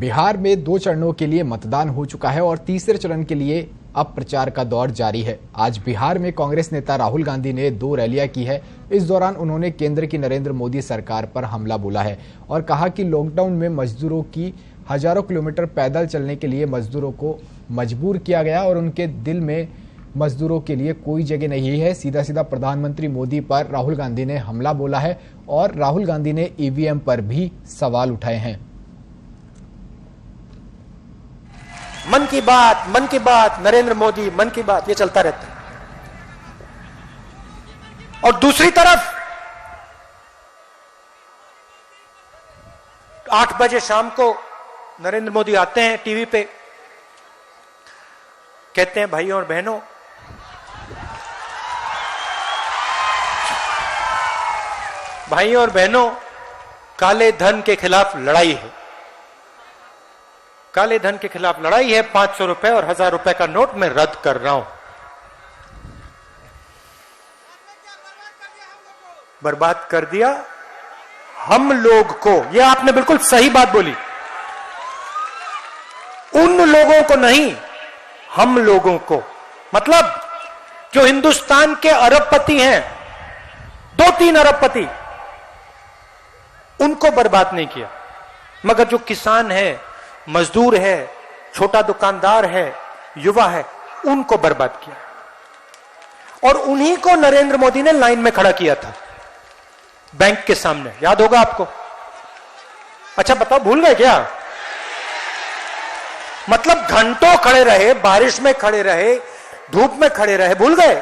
बिहार में 2 चरणों के लिए मतदान हो चुका है और तीसरे चरण के लिए अब प्रचार का दौर जारी है। आज बिहार में कांग्रेस नेता राहुल गांधी ने 2 रैलियां की है। इस दौरान उन्होंने केंद्र की नरेंद्र मोदी सरकार पर हमला बोला है और कहा कि लॉकडाउन में मजदूरों की हजारों किलोमीटर पैदल चलने के लिए मजदूरों को मजबूर किया गया और उनके दिल में मजदूरों के लिए कोई जगह नहीं है। सीधा सीधा प्रधानमंत्री मोदी पर राहुल गांधी ने हमला बोला है और राहुल गांधी ने ईवीएम पर भी सवाल उठाए हैं। मन की बात, नरेंद्र मोदी, मन की बात, ये चलता रहता है। और दूसरी तरफ 8 बजे शाम को नरेंद्र मोदी आते हैं टीवी पे, कहते हैं भाइयों और बहनों, काले धन के खिलाफ लड़ाई है। काले धन के खिलाफ लड़ाई है। 500 रुपए और 1000 रुपए का नोट मैं रद्द कर रहा हूं। बर्बाद कर दिया हम लोग को। यह आपने बिल्कुल सही बात बोली। उन लोगों को नहीं, हम लोगों को। मतलब जो हिंदुस्तान के अरबपति हैं, 2-3 अरबपति, उनको बर्बाद नहीं किया, मगर जो किसान है, मजदूर है, छोटा दुकानदार है, युवा है, उनको बर्बाद किया। और उन्हीं को नरेंद्र मोदी ने लाइन में खड़ा किया था बैंक के सामने, याद होगा आपको। अच्छा बताओ, भूल गए क्या? मतलब घंटों खड़े रहे, बारिश में खड़े रहे, धूप में खड़े रहे, भूल गए?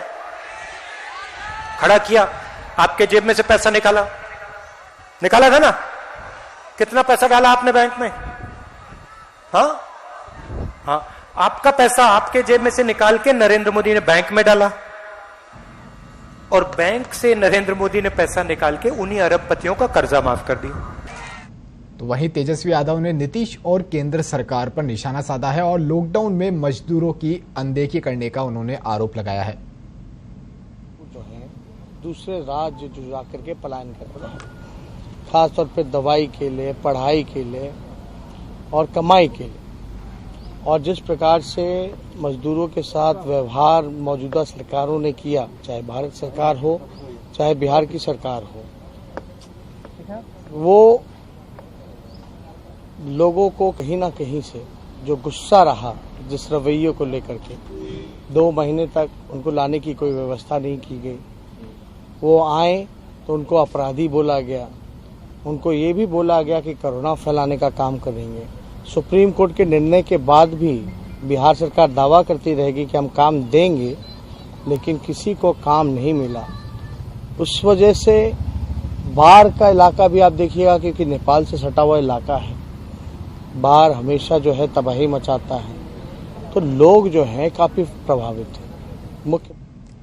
खड़ा किया, आपके जेब में से पैसा निकाला था ना? कितना पैसा डाला आपने बैंक में? हाँ, आपका पैसा आपके जेब में से निकाल के नरेंद्र मोदी ने बैंक में डाला और बैंक से नरेंद्र मोदी ने पैसा निकाल के उन्हीं अरबपतियों का कर्जा माफ कर दिया। तो वहीं तेजस्वी यादव ने नीतीश और केंद्र सरकार पर निशाना साधा है और लॉकडाउन में मजदूरों की अनदेखी करने का उन्होंने आरोप लगाया है। जो है दूसरे राज्य जो जाकर के पलायन कर रहे हैं, खासतौर पे दवाई के लिए, पढ़ाई के लिए और कमाई के लिए। और जिस प्रकार से मजदूरों के साथ व्यवहार मौजूदा सरकारों ने किया, चाहे भारत सरकार हो चाहे बिहार की सरकार हो, वो लोगों को कहीं ना कहीं से जो गुस्सा रहा, जिस रवैये को लेकर के 2 महीने तक उनको लाने की कोई व्यवस्था नहीं की गई। वो आए तो उनको अपराधी बोला गया, उनको ये भी बोला गया कि कोरोना फैलाने का काम करेंगे। सुप्रीम कोर्ट के निर्णय के बाद भी बिहार सरकार दावा करती रहेगी कि हम काम देंगे, लेकिन किसी को काम नहीं मिला। उस वजह से बाढ़ का इलाका भी आप देखिएगा, क्योंकि नेपाल से सटा हुआ इलाका है, बाढ़ हमेशा जो है तबाही मचाता है, तो लोग जो हैं काफी प्रभावित हैं।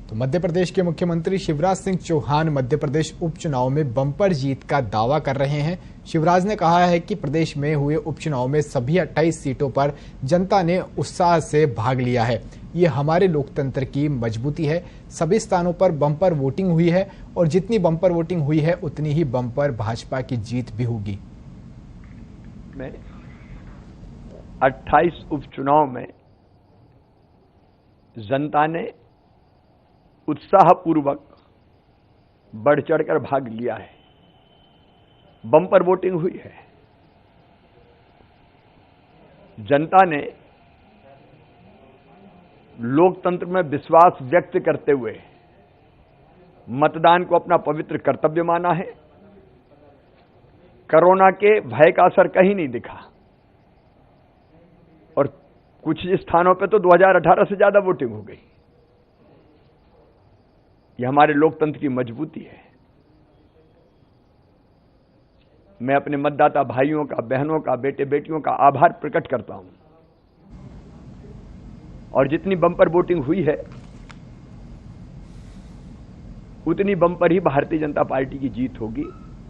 तो मध्य प्रदेश के मुख्यमंत्री शिवराज सिंह चौहान मध्य प्रदेश उपचुनाव में बम्पर जीत का दावा कर रहे हैं। शिवराज ने कहा है कि प्रदेश में हुए उपचुनाव में सभी 28 सीटों पर जनता ने उत्साह से भाग लिया है। ये हमारे लोकतंत्र की मजबूती है। सभी स्थानों पर बम्पर वोटिंग हुई है और जितनी बम्पर वोटिंग हुई है उतनी ही बम्पर भाजपा की जीत भी होगी। 28 उपचुनाव में जनता ने उत्साहपूर्वक बढ़ चढ़कर भाग लिया है। बम्पर वोटिंग हुई है। जनता ने लोकतंत्र में विश्वास व्यक्त करते हुए मतदान को अपना पवित्र कर्तव्य माना है। कोरोना के भय का असर कहीं नहीं दिखा और कुछ स्थानों पे तो 2018 से ज्यादा वोटिंग हो गई। यह हमारे लोकतंत्र की मजबूती है। मैं अपने मतदाता भाइयों का, बहनों का, बेटे बेटियों का आभार प्रकट करता हूं। और जितनी बम्पर वोटिंग हुई है उतनी बम्पर ही भारतीय जनता पार्टी की जीत होगी।